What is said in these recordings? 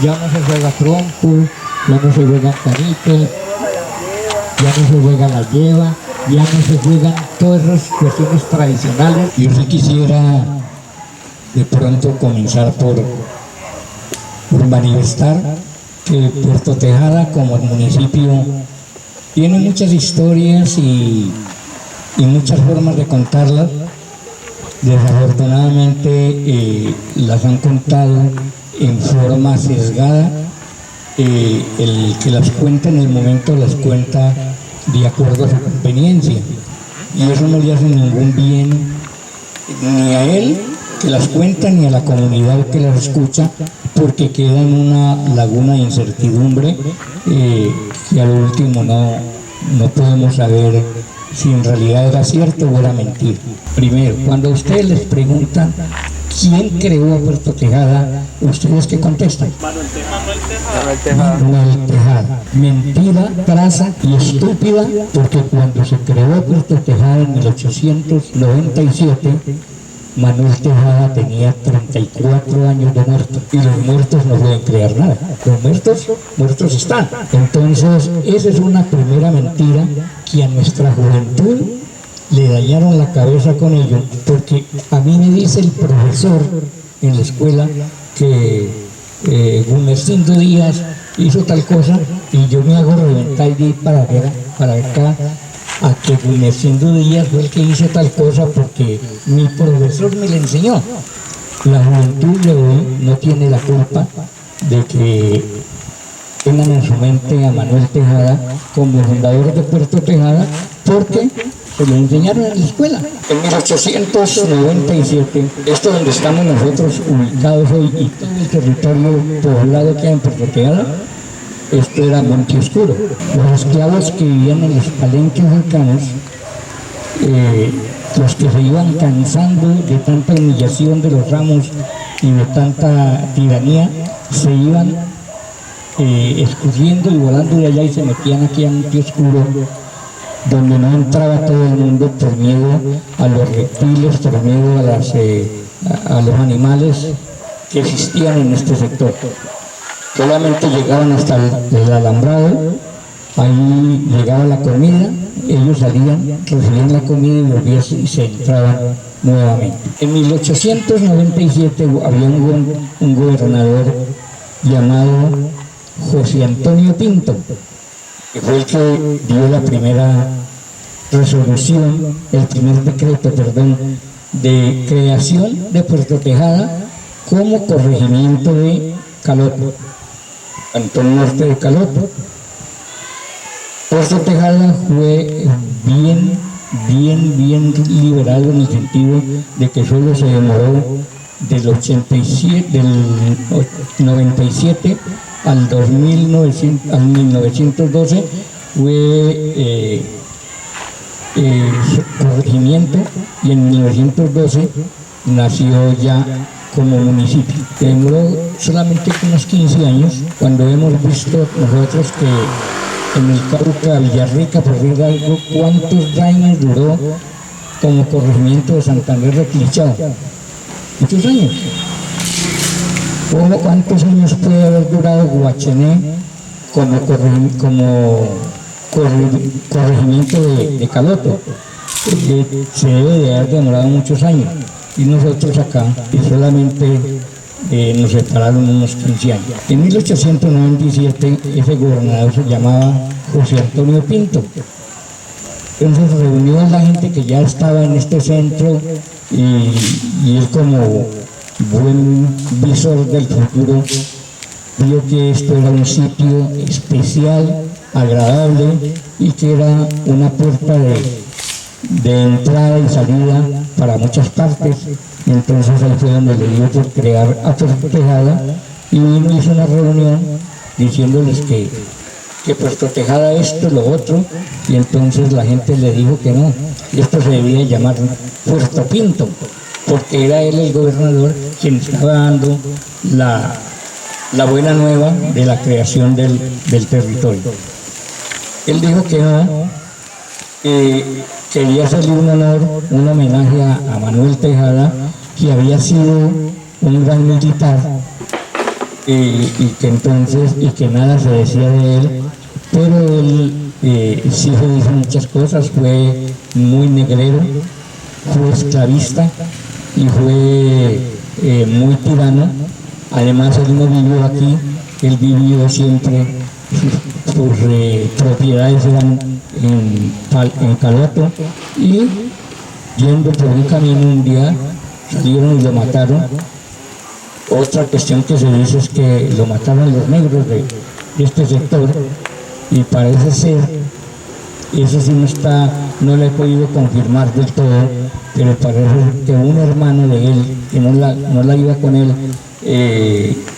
Ya no se juega trompo, ya no se juega canicas, ya no se juega la lleva, ya no se juegan todas esas cuestiones tradicionales. Yo sí quisiera de pronto comenzar por manifestar que Puerto Tejada como municipio tiene muchas historias y muchas formas de contarlas. Desafortunadamente las han contado en forma sesgada. El que las cuenta en el momento las cuenta de acuerdo a su conveniencia, y eso no le hace ningún bien ni a él que las cuenta ni a la comunidad que las escucha, porque queda en una laguna de incertidumbre que al último no podemos saber si en realidad era cierto o era mentira. Primero, cuando ustedes les preguntan ¿quién creó a Puerto Tejada?, ¿ustedes qué contestan? Manuel Tejada. Mentira, trasa y estúpida, porque cuando se creó Puerto Tejada en 1897, Manuel Tejada tenía 34 años de muerto, y los muertos no pueden crear nada. Los muertos están. Entonces, esa es una primera mentira que a nuestra juventud le dañaron la cabeza con ello, porque a mí me dice el profesor en la escuela que Gumercindo Díaz hizo tal cosa, y yo me hago reventar y de ir para acá a que Gumercindo Díaz fue el que hizo tal cosa, porque mi profesor me la enseñó. La juventud de hoy no tiene la culpa de que tengan en su mente a Manuel Tejada como fundador de Puerto Tejada, porque se lo enseñaron en la escuela. En 1897, esto donde estamos nosotros ubicados hoy y todo el territorio poblado que hay en Puerto Tejada, esto era Monte Oscuro. Los esclavos que vivían en los palenques cercanos, los que se iban cansando de tanta humillación de los ramos y de tanta tiranía, se iban escurriendo y volando de allá y se metían aquí a Monte Oscuro, donde no entraba todo el mundo por miedo a los reptiles, por miedo a los animales que existían en este sector. Solamente llegaban hasta el alambrado, ahí llegaba la comida, ellos salían, recibían la comida y volvían y se entraban nuevamente. En 1897 había un gobernador llamado José Antonio Pinto, que fue el que dio la primera resolución, el primer decreto, de creación de Puerto Tejada como corregimiento de Caloto, Cantón Norte de Caloto. Puerto Tejada fue bien liberado en el sentido de que solo se demoró del 97 al 1912 fue corregimiento, y en 1912 nació ya como municipio. Demoró solamente unos 15 años, cuando hemos visto nosotros que en el Cauca, Villarrica, por decir algo, cuántos años duró como corregimiento de Santander Reclichado. Muchos años. ¿Cuántos años puede haber durado Guachené como corregimiento de Caloto? Se debe de haber demorado muchos años, y nosotros acá solamente nos separaron unos 15 años. En 1897 ese gobernador se llamaba José Antonio Pinto. Entonces reunió a la gente que ya estaba en este centro, y él, como buen visor del futuro, vio que esto era un sitio especial, agradable, y que era una puerta de entrada y salida para muchas partes. Y entonces ahí fue donde le dio por crear a Puerto Tejada, y uno hizo una reunión diciéndoles que Puerto Tejada esto, lo otro, y entonces la gente le dijo que no, y esto se debía llamar Puerto Pinto, porque era él el gobernador quien estaba dando la buena nueva de la creación del territorio. Él dijo que no, quería hacerle un honor, un homenaje a Manuel Tejada, que había sido un gran militar, y que entonces, y que nada se decía de él, pero él sí se hizo muchas cosas, fue muy negrero, fue esclavista y fue muy tirano. Además él no vivió aquí, él vivió siempre, sus propiedades eran en Caloto, y yendo por un camino un día salieron y lo mataron. Otra cuestión que se dice es que lo mataron los negros de este sector, y parece ser, eso sí no lo he podido confirmar del todo, pero parece que un hermano de él, que no la iba con él,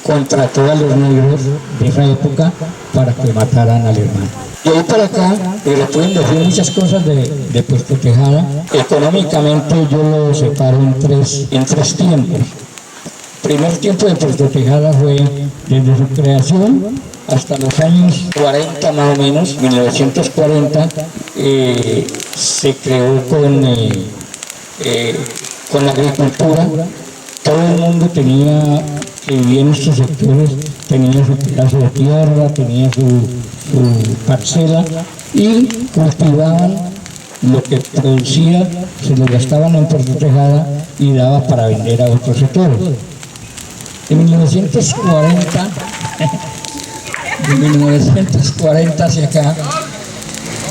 contrató a los negros de esa época para que mataran al hermano. Y ahí para acá, le pueden decir muchas cosas de Puerto Tejada. Económicamente yo lo separo en tres tiempos. El primer tiempo de Puerto Tejada fue desde su creación hasta los años 40 más o menos, 1940, se creó con la agricultura. Todo el mundo que vivía en estos sectores tenía su pedazo de tierra, tenía su parcela, y cultivaban lo que producía, se lo gastaban en Puerto Tejada y daba para vender a otros sectores. En 1940 hacia acá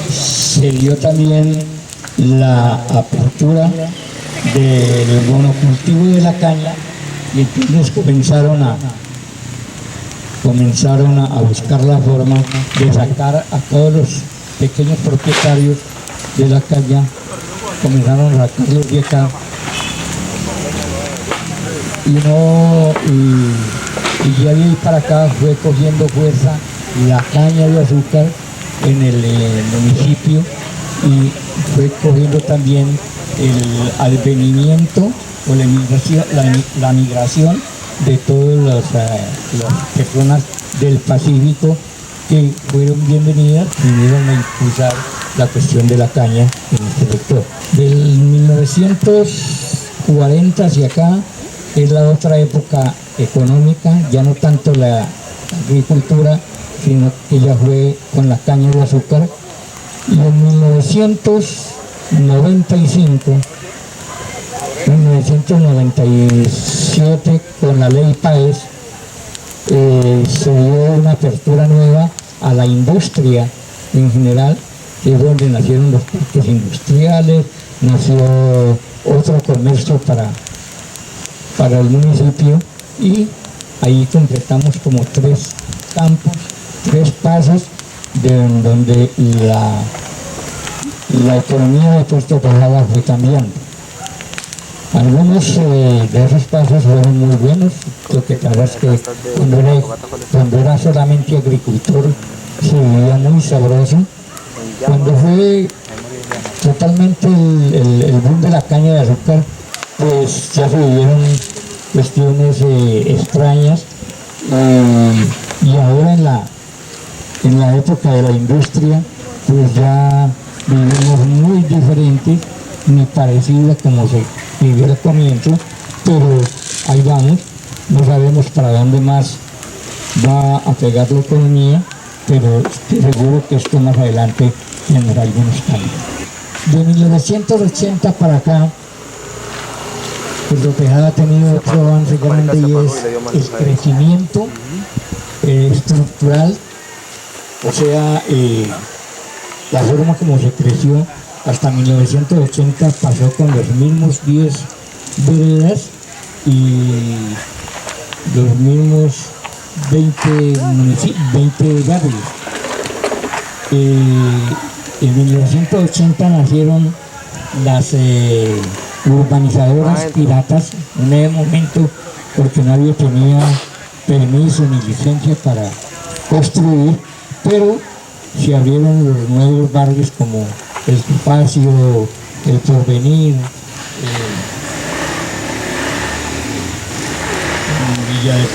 se dio también la apertura del monocultivo de la caña, y entonces comenzaron a buscar la forma de sacar a todos los pequeños propietarios de la caña, comenzaron a sacarlos de acá, y ya de ahí para acá fue cogiendo fuerza la caña de azúcar en el municipio, y fue cogiendo también el advenimiento o la migración de todas las personas del Pacífico que fueron bienvenidas, vinieron a impulsar la cuestión de la caña en este sector. Del 1940 hacia acá es la otra época económica, ya no tanto la agricultura, sino que ya fue con la caña de azúcar. Y en 1997, con la ley Páez, se dio una apertura nueva a la industria en general, que es donde nacieron los parques industriales, nació otro comercio para el municipio, y ahí completamos como 3 campos, 3 pasos de donde la economía de Puerto Tejada fue cambiando. Algunos de esos pasos fueron muy buenos. Lo que pasa es que cuando era solamente agricultor se vivía muy sabroso. Cuando fue totalmente el boom de la caña de azúcar, pues ya se vivieron cuestiones extrañas, y ahora en la época de la industria, pues ya vivimos muy diferentes, ni parecido como se vivió al comienzo, pero ahí vamos. No sabemos para dónde más va a pegar la economía, pero estoy seguro que esto más adelante tendrá algunos cambios. De 1980 para acá, Puerto Tejada ha tenido otro avance grande, y es el crecimiento estructural, o sea, la forma como se creció. Hasta 1980 pasó con los mismos 10 veredas y los mismos 20 barrios. En 1980 nacieron las urbanizadoras piratas, en ese momento, porque nadie tenía permiso ni licencia para construir, pero se abrieron los nuevos barrios como el Espacio, el Porvenir, Villa del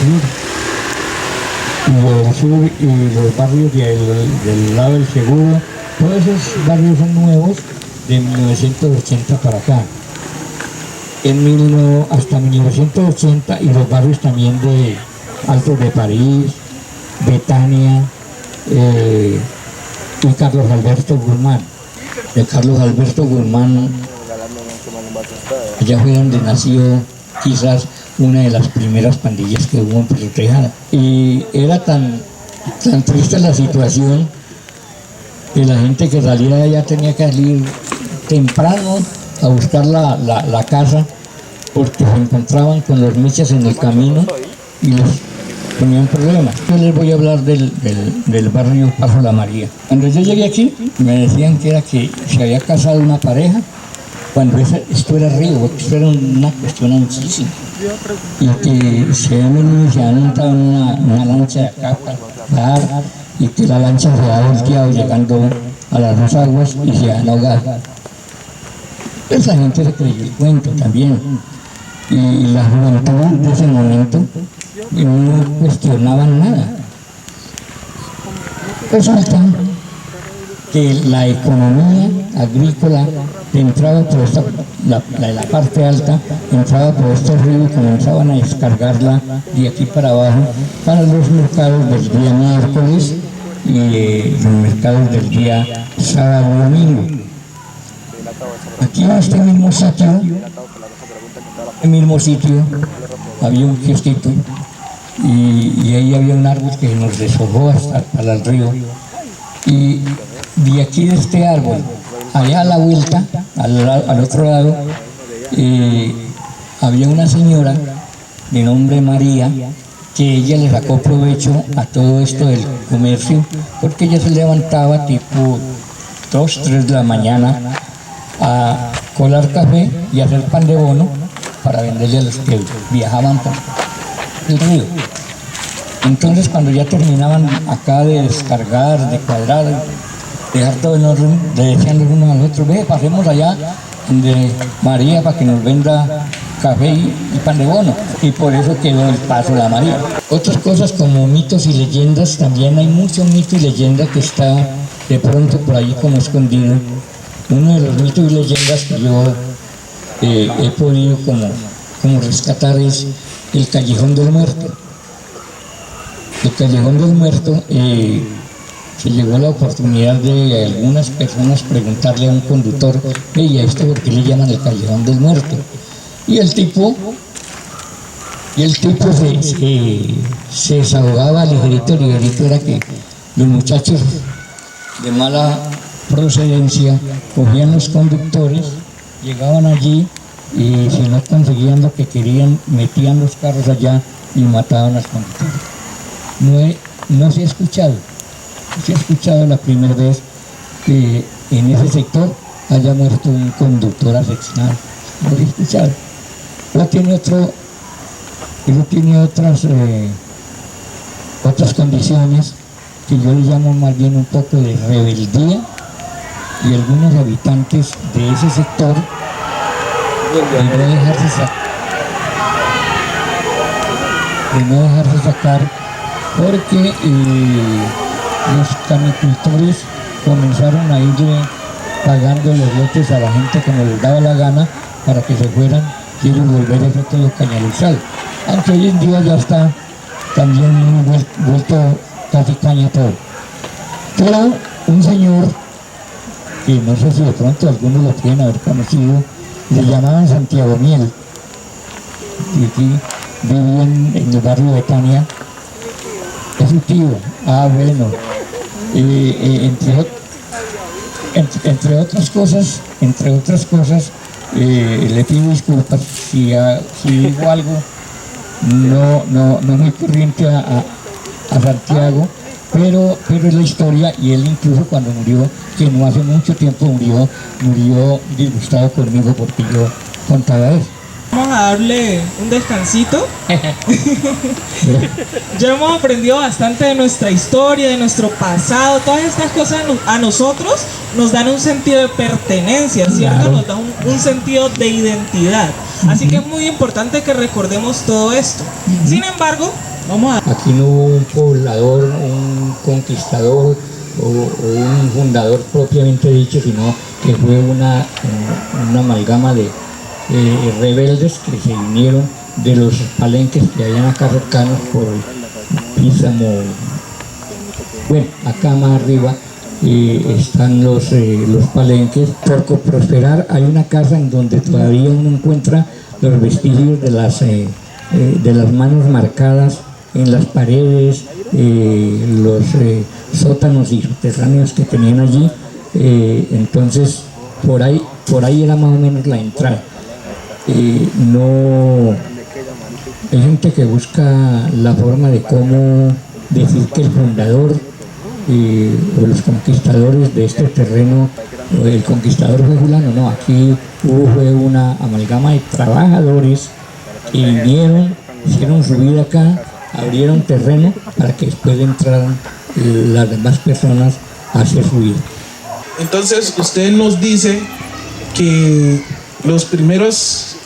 Sur y los barrios del lado del Seguro. Todos esos barrios son nuevos de 1980 para acá. Hasta 1980, y los barrios también de Altos de París, Betania, y Carlos Alberto Guzmán. De Carlos Alberto Guzmán, allá fue donde nació quizás una de las primeras pandillas que hubo en Puerto Tejada. Y era tan triste la situación que la gente que salía de allá tenía que salir temprano a buscar la casa, porque se encontraban con los michas en el camino y les ponían problemas. Yo les voy a hablar del barrio Paso La María. Cuando yo llegué aquí, me decían que era que se había casado una pareja, cuando esto era río, esto era una cuestión anchísima. Y que se habían montado en una lancha de acá para bajar, y que la lancha se había volteado llegando a las dos aguas y se habían ahogado. Esa gente se creyó el cuento también. Y la juventud de ese momento no cuestionaban nada. Resulta que la economía agrícola entraba por la parte alta, entraba por estos ríos y comenzaban a descargarla de aquí para abajo para los mercados del día miércoles y los mercados del día sábado y domingo. Aquí en este mismo sitio, había un kiosquito y ahí había un árbol que nos deshojó hasta el río. Y de aquí de este árbol, allá a la vuelta, al otro lado, había una señora de nombre María, que ella le sacó provecho a todo esto del comercio, porque ella se levantaba tipo 2, 3 de la mañana a colar café y hacer pan de bono para venderle a los que viajaban por el río. Entonces, cuando ya terminaban acá de descargar, de cuadrar, dejar todo en orden, le decían los unos a los otros: ve, pasemos allá de María para que nos venda café y pan de bono. Y por eso quedó el Paso La María. Otras cosas como mitos y leyendas, también hay mucho mito y leyenda que está de pronto por ahí como escondido. Uno de los mitos y leyendas que yo he podido como rescatar es el Callejón del Muerto. El Callejón del Muerto, se llegó la oportunidad de algunas personas preguntarle a un conductor: ¿y a esto por qué le llaman el Callejón del Muerto? Y el tipo se desahogaba ligerito era que los muchachos de mala procedencia cogían los conductores, llegaban allí y si no conseguían lo que querían, metían los carros allá y mataban a los conductores. No se ha escuchado la primera vez que en ese sector haya muerto un conductor asesinado. No se ha escuchado. Él tiene otras condiciones que yo le llamo más bien un poco de rebeldía, y algunos habitantes de ese sector de no dejarse sacar porque los canicultores comenzaron a irle pagando los lotes a la gente como les daba la gana para que se fueran y ellos volver a hacer todo cañaluzal. Aunque hoy en día ya está también vuelto casi caña todo. Pero un señor, que no sé si de pronto algunos lo pueden haber conocido, le llamaban Santiago Miel, y aquí vivía en el barrio Betania. Es su tío. Bueno, entre otras cosas, le pido disculpas si digo algo no muy corriente a Santiago, pero es la historia, y él incluso cuando murió, que no hace mucho tiempo murió disgustado conmigo porque yo contaba eso. Vamos a darle un descansito. Ya hemos aprendido bastante de nuestra historia, de nuestro pasado. Todas estas cosas a nosotros nos dan un sentido de pertenencia, ¿cierto? Claro. Nos dan un sentido de identidad. Así que es muy importante que recordemos todo esto. Sin embargo, aquí no hubo un poblador, un conquistador o un fundador propiamente dicho, sino que fue una amalgama de rebeldes que se vinieron de los palenques que habían acá cercanos Ísamo. Bueno, acá más arriba están los palenques. Por Prosperar hay una casa en donde todavía uno encuentra los vestigios de las manos marcadas en las paredes, los sótanos y subterráneos que tenían allí. Entonces por ahí era más o menos la entrada. No, hay gente que busca la forma de cómo decir que el fundador o los conquistadores de este terreno, el conquistador fue fulano. No, aquí fue una amalgama de trabajadores que vinieron, hicieron su vida acá, abrieron terreno para que después entraran las demás personas a hacer su vida. Entonces usted nos dice que los primeros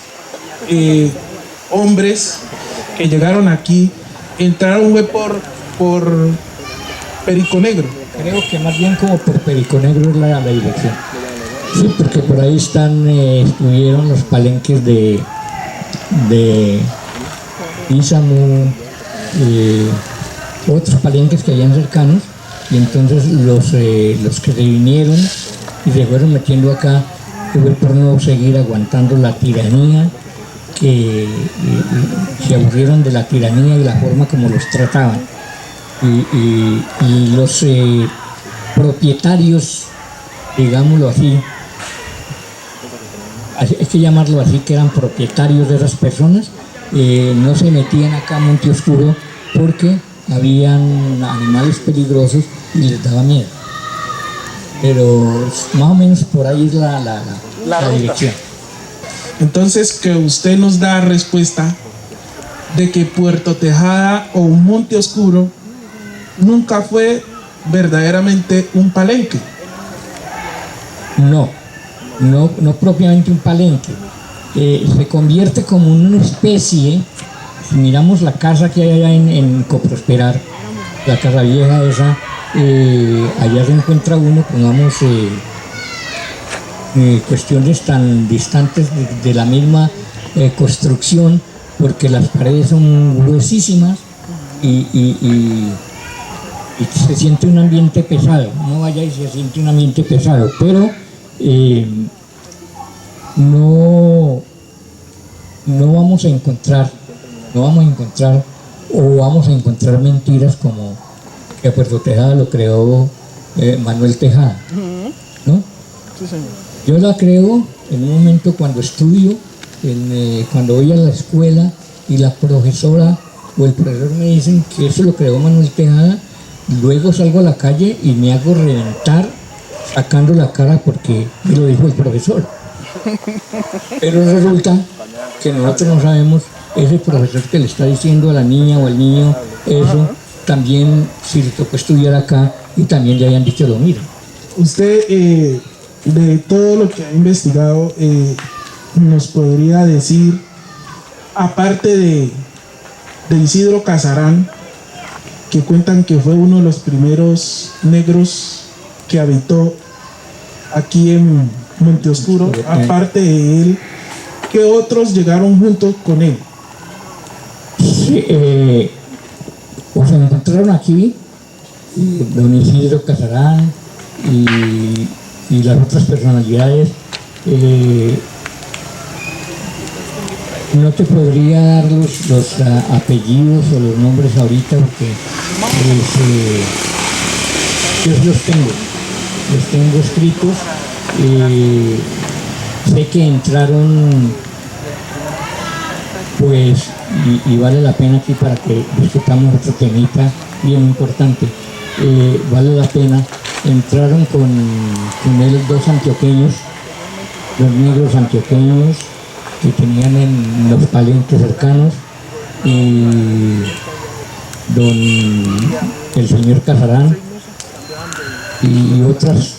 hombres que llegaron aquí entraron fue por Perico Negro. Creo que más bien como por Perico Negro es la dirección. Sí, porque por ahí estuvieron los palenques de Ísamo, otros palenques que habían cercanos, y entonces los que se vinieron y se fueron metiendo acá fue por no seguir aguantando la tiranía, que se aburrieron de la tiranía y la forma como los trataban. Y los propietarios, digámoslo así, hay que llamarlo así, que eran propietarios de esas personas, no se metían acá a Monte Oscuro porque habían animales peligrosos y les daba miedo. Pero más o menos por ahí es la dirección. Entonces que usted nos da respuesta de que Puerto Tejada o Monte Oscuro nunca fue verdaderamente un palenque. No propiamente un palenque. Se convierte como una especie. Si miramos la casa que hay allá en Coprosperar, la casa vieja esa, allá se encuentra uno, pongamos, cuestiones tan distantes de la misma construcción, porque las paredes son gruesísimas y se siente un ambiente pesado. No vaya y se siente un ambiente pesado, pero no vamos a encontrar o vamos a encontrar mentiras como que Puerto Tejada lo creó Manuel Tejada, ¿no? Sí, señor. Yo la creo en un momento cuando estudio, cuando voy a la escuela y la profesora o el profesor me dicen que eso lo creó Manuel Tejada. Luego salgo a la calle y me hago reventar sacando la cara porque me lo dijo el profesor. Pero resulta que nosotros no sabemos, ese profesor que le está diciendo a la niña o al niño eso, también si le tocó estudiar acá y también le habían dicho lo mismo. Usted, de todo lo que ha investigado, nos podría decir, aparte de Isidro Casarán, que cuentan que fue uno de los primeros negros que habitó aquí en Monte Oscuro, aparte de él, ¿qué otros llegaron juntos con él? Sí, o se encontraron aquí don Isidro Casarán y las otras personalidades. No te podría dar los apellidos o los nombres ahorita porque yo los tengo escritos. Sé que entraron, pues, y vale la pena aquí para que discutamos otro temita bien importante. Vale la pena, entraron con él dos antioqueños, dos negros antioqueños que tenían en los palenques cercanos, y el señor Casarán y otros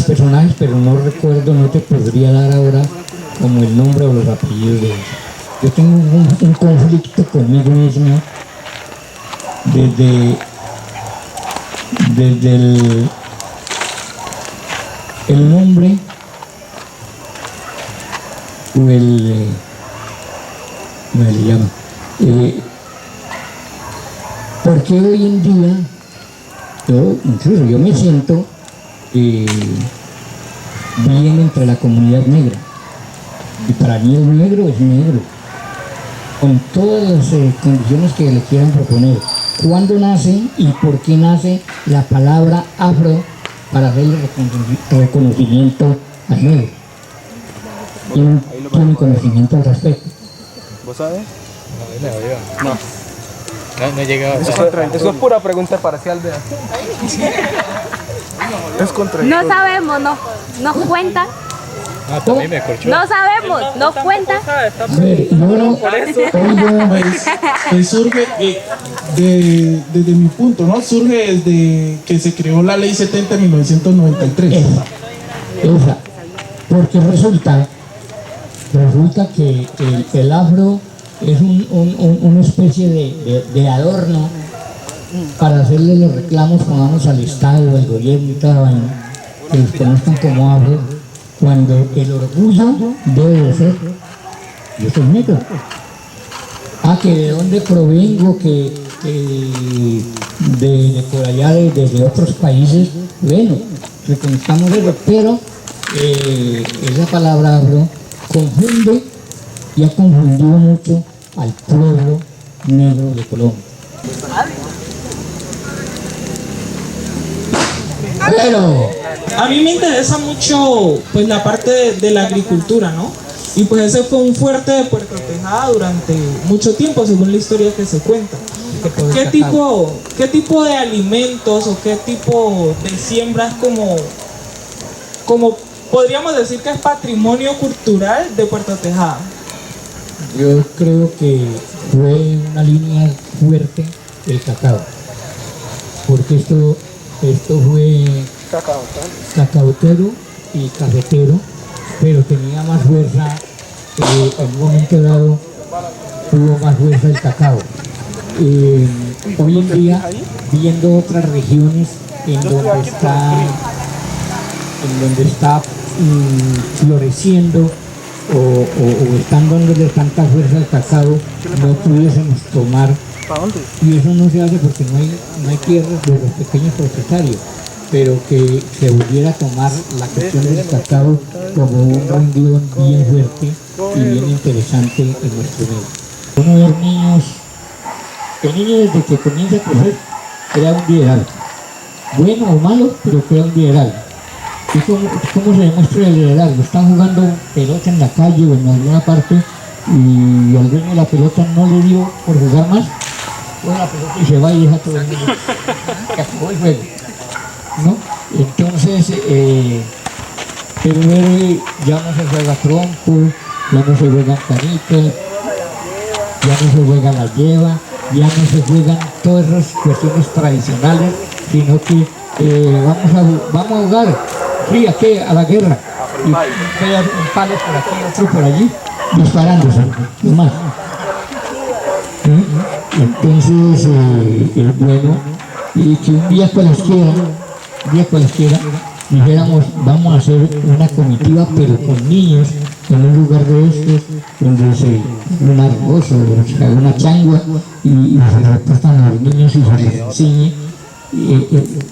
personajes, pero no recuerdo, no te podría dar ahora como el nombre o los apellidos de ellos. Yo tengo un conflicto conmigo mismo desde el nombre o ¿cómo se le llama? Porque hoy en día, incluso yo me siento bien entre la comunidad negra. Y para mí el negro es negro, con todas las condiciones que le quieran proponer. ¿Cuándo nace y por qué nace la palabra afro para hacerle reconocimiento al negro? ¿Quién tiene conocimiento al respecto? ¿Vos sabes? No llegaba. Eso es pura pregunta parcial de... Es contra... No sabemos, nos cuenta. También me corchó. No sabemos, nos cuenta. Pues surge desde mi punto, ¿no? Surge desde que se creó la ley 70 de 1993. Esa. Porque resulta que el afro es una especie de adorno para hacerle los reclamos cuando vamos al Estado, al gobierno y toda vaina, que los conozcan como afro, cuando el orgullo debe de ser: yo soy negro. Que de dónde provengo, que de por allá, desde otros países. Bueno, reconozcamos eso, pero esa palabra afro confunde y ha confundido mucho al pueblo negro de Colombia. Pero A mí me interesa mucho pues la parte de la agricultura, ¿no? Y pues ese fue un fuerte de Puerto Tejada durante mucho tiempo, según la historia que se cuenta. ¿Qué tipo de alimentos o qué tipo de siembras como podríamos decir que es patrimonio cultural de Puerto Tejada? yo creo que fue una línea fuerte el cacao, porque esto fue cacautero y cafetero, pero tenía más fuerza, en un momento dado tuvo más fuerza el cacao. Hoy en día, viendo otras regiones en donde está floreciendo o están dándole tanta fuerza al cacao, no pudiésemos tomar. Y eso no se hace porque no hay tierras de los pequeños propietarios, pero que se volviera a tomar la cuestión del cacao como un renglón bien fuerte y bien interesante en nuestro medio. Uno de los niños, el niño desde que comienza a crecer crea un liderazgo, bueno o malo, pero crea un liderazgo. ¿Y cómo se demuestra el liderazgo? Están jugando pelota en la calle o en alguna parte y el dueño de la pelota no le dio por jugar más, coge la pelota y se va y deja todo el mundo que acabó el juego, ¿no? Entonces, pero ya no se juega trompo, ya no se juegan canicas, ya no se juega la lleva, ya no se juegan todas esas cuestiones tradicionales, sino que vamos a jugar, sí, ¿a qué? A la guerra, y queda un palo por aquí, otro por allí, disparándose, no más. Entonces es bueno, y que un día cualquiera dijéramos, vamos a hacer una comitiva pero con niños en un lugar de estos donde un arroz o una changua y se repartan a los niños y se les enseñe.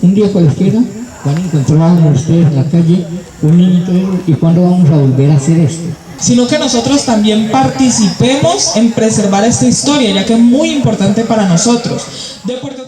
Un día cualquiera van a encontrar ustedes en la calle un niñito y ¿cuándo vamos a volver a hacer esto? Sino que nosotros también participemos en preservar esta historia, ya que es muy importante para nosotros. De Puerto